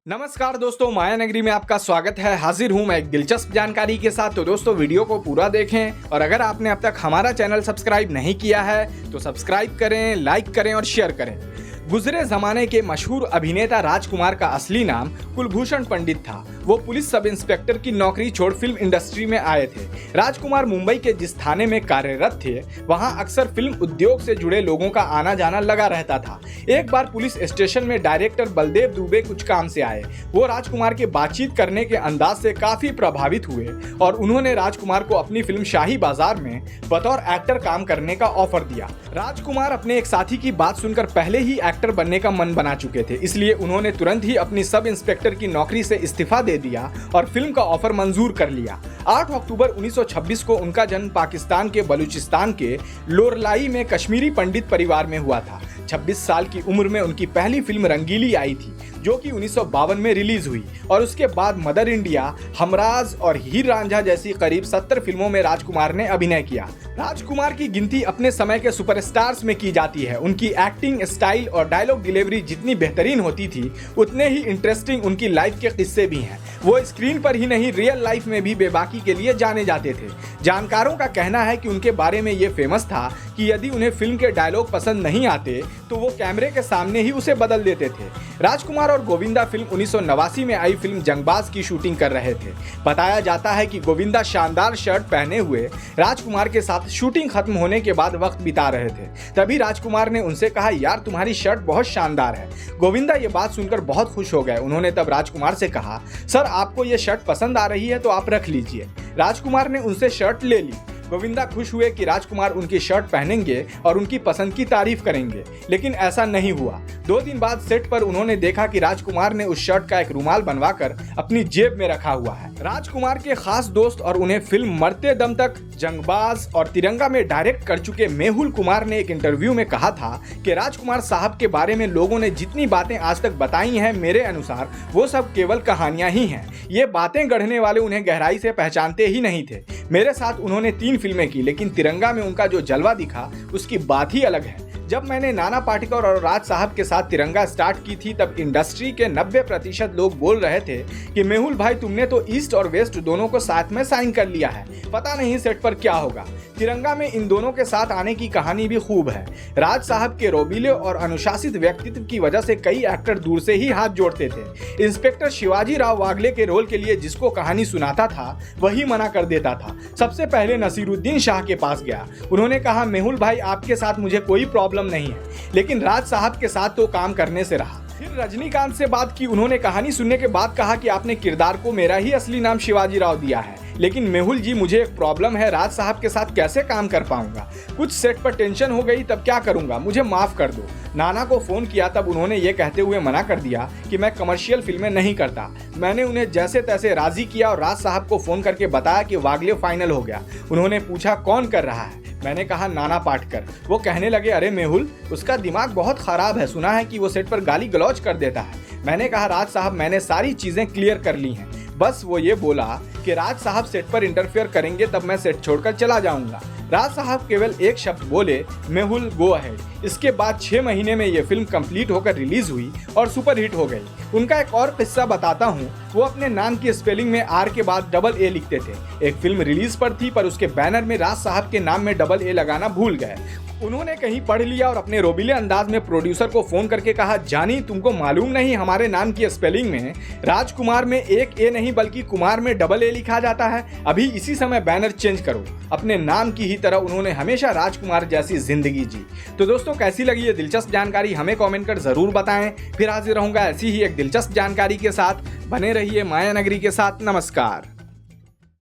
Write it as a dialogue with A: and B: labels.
A: नमस्कार दोस्तों, माया नगरी में आपका स्वागत है। हाजिर हूं मैं एक दिलचस्प जानकारी के साथ। तो दोस्तों, वीडियो को पूरा देखें और अगर आपने अब तक हमारा चैनल सब्सक्राइब नहीं किया है तो सब्सक्राइब करें, लाइक करें और शेयर करें। गुजरे जमाने के मशहूर अभिनेता राजकुमार का असली नाम कुलभूषण पंडित था। वो पुलिस सब इंस्पेक्टर की नौकरी छोड़ फिल्म इंडस्ट्री में आए थे। राजकुमार मुंबई के जिस थाने में कार्यरत थे वहां अक्सर फिल्म उद्योग से जुड़े लोगों का आना जाना लगा रहता था। एक बार पुलिस स्टेशन में डायरेक्टर बलदेव दुबे कुछ काम से आए। वो राजकुमार के बातचीत करने के अंदाज से काफी प्रभावित हुए और उन्होंने राजकुमार को अपनी फिल्म शाही बाजार में बतौर एक्टर काम करने का ऑफर दिया। राजकुमार अपने एक साथी की बात सुनकर पहले ही एक्टर बनने का मन बना चुके थे, इसलिए उन्होंने तुरंत ही अपनी सब इंस्पेक्टर की नौकरी से इस्तीफा दे दिया और फिल्म का ऑफर मंजूर कर लिया। 8 अक्टूबर 1926 को उनका जन्म पाकिस्तान के बलूचिस्तान के लोरलाई में कश्मीरी पंडित परिवार में हुआ था। 26 साल की उम्र में उनकी पहली फिल्म रंगीली आई थी, जो कि 1952 में रिलीज हुई और उसके बाद मदर इंडिया, हमराज और हीर रांझा जैसी करीब 70 फिल्मों में राजकुमार ने अभिनय किया। राजकुमार की गिनती अपने समय के सुपरस्टार्स में की जाती है। उनकी एक्टिंग स्टाइल और डायलॉग डिलीवरी जितनी बेहतरीन होती थी, उतने ही इंटरेस्टिंग उनकी लाइफ के किस्से भी हैं। वो स्क्रीन पर ही नहीं, रियल लाइफ में भी बेबाकी के लिए जाने जाते थे। जानकारों का कहना है कि उनके बारे में ये फेमस था कि यदि उन्हें फिल्म के डायलॉग पसंद नहीं आते तो वो कैमरे के सामने ही उसे बदल देते थे। राजकुमार और गोविंदा फिल्म 1989 में आई फिल्म जंगबाज की शूटिंग कर रहे थे। बताया जाता है कि गोविंदा शानदार शर्ट पहने हुए राजकुमार के साथ शूटिंग खत्म होने के बाद वक्त बिता रहे थे। तभी राजकुमार ने उनसे कहा, यार तुम्हारी शर्ट बहुत शानदार है। गोविंदा ये बात सुनकर बहुत खुश हो गए। उन्होंने तब राजकुमार से कहा, सर आपको ये शर्ट पसंद आ रही है तो आप रख लीजिए। राजकुमार ने उनसे शर्ट ले ली। गोविंदा खुश हुए कि राजकुमार उनकी शर्ट पहनेंगे और उनकी पसंद की तारीफ करेंगे, लेकिन ऐसा नहीं हुआ। 2 दिन बाद सेट पर उन्होंने देखा कि राजकुमार ने उस शर्ट का एक रुमाल बनवाकर अपनी जेब में रखा हुआ है। राजकुमार के खास दोस्त और उन्हें फिल्म मरते दम तक, जंगबाज और तिरंगा में डायरेक्ट कर चुके मेहुल कुमार ने एक इंटरव्यू में कहा था कि राजकुमार साहब के बारे में लोगों ने जितनी बातें आज तक बताई हैं, मेरे अनुसार वो सब केवल कहानियां ही हैं। ये बातें गढ़ने वाले उन्हें गहराई से पहचानते ही नहीं थे। मेरे साथ उन्होंने 3 फिल्में की, लेकिन तिरंगा में उनका जो जलवा दिखा उसकी बात ही अलग है। जब मैंने नाना पाटेकर और राज साहब के साथ तिरंगा स्टार्ट की थी, तब इंडस्ट्री के 90% लोग बोल रहे थे कि मेहुल भाई तुमने तो ईस्ट और वेस्ट दोनों को साथ में साइन कर लिया है, पता नहीं सेट पर क्या होगा। तिरंगा में इन दोनों के साथ आने की कहानी भी खूब है। राज साहब के रोबीले और अनुशासित व्यक्तित्व की वजह से कई एक्टर दूर से ही हाथ जोड़ते थे। इंस्पेक्टर शिवाजी राव वागले के रोल के लिए जिसको कहानी सुनाता था वही मना कर देता था। सबसे पहले नसीरुद्दीन शाह के पास गया। उन्होंने कहा, मेहुल भाई आपके साथ मुझे कोई प्रॉब्लम नहीं है, लेकिन राज साहब के साथ तो काम करने से रहा। फिर रजनीकांत से बात की। उन्होंने कहानी सुनने के बाद कहा कि आपने किरदार को मेरा ही असली नाम शिवाजी राव दिया है, लेकिन मेहुल जी मुझे एक प्रॉब्लम है, राज साहब के साथ कैसे काम कर पाऊंगा। कुछ सेट पर टेंशन हो गई, तब क्या करूंगा, मुझे माफ कर दो। नाना को फोन किया, तब उन्होंने ये कहते हुए मना कर दिया कि मैं कमर्शियल फिल्में नहीं करता। मैंने उन्हें जैसे तैसे राजी किया और राज साहब को फोन करके बताया कि वागले फाइनल हो गया। उन्होंने पूछा कौन कर रहा है, मैंने कहा नाना पाटेकर। वो कहने लगे, अरे मेहुल उसका दिमाग बहुत खराब है, सुना है कि वो सेट पर गाली गलौज कर देता है। मैंने कहा राज साहब मैंने सारी चीजें क्लियर कर ली हैं, बस वो ये बोला कि राज साहब सेट पर इंटरफेयर करेंगे तब मैं सेट छोड़कर चला जाऊंगा। राज साहब केवल एक शब्द बोले, मेहुल गो अहेड। इसके बाद 6 महीने में ये फिल्म कंप्लीट होकर रिलीज हुई और सुपरहिट हो गई। उनका एक और किस्सा बताता हूँ। वो अपने नाम की स्पेलिंग में आर के बाद डबल ए लिखते थे। एक फिल्म रिलीज पर थी, पर उसके बैनर में राज साहब के नाम में डबल ए लगाना भूल गए। उन्होंने कहीं पढ़ लिया और अपने रोबीले अंदाज में प्रोड्यूसर को फोन करके कहा, जानी तुमको मालूम नहीं हमारे नाम की स्पेलिंग में राजकुमार में एक ए नहीं बल्कि कुमार में डबल ए लिखा जाता है। अभी इसी समय बैनर चेंज करो। अपने नाम की ही तरह उन्होंने हमेशा राजकुमार जैसी जिंदगी जी। तो दोस्तों, कैसी लगी ये दिलचस्प जानकारी हमें कमेंट कर जरूर बताएं। फिर हाजिर रहूंगा ऐसी ही एक दिलचस्प जानकारी के साथ। बने रहिए माया नगरी के साथ। नमस्कार।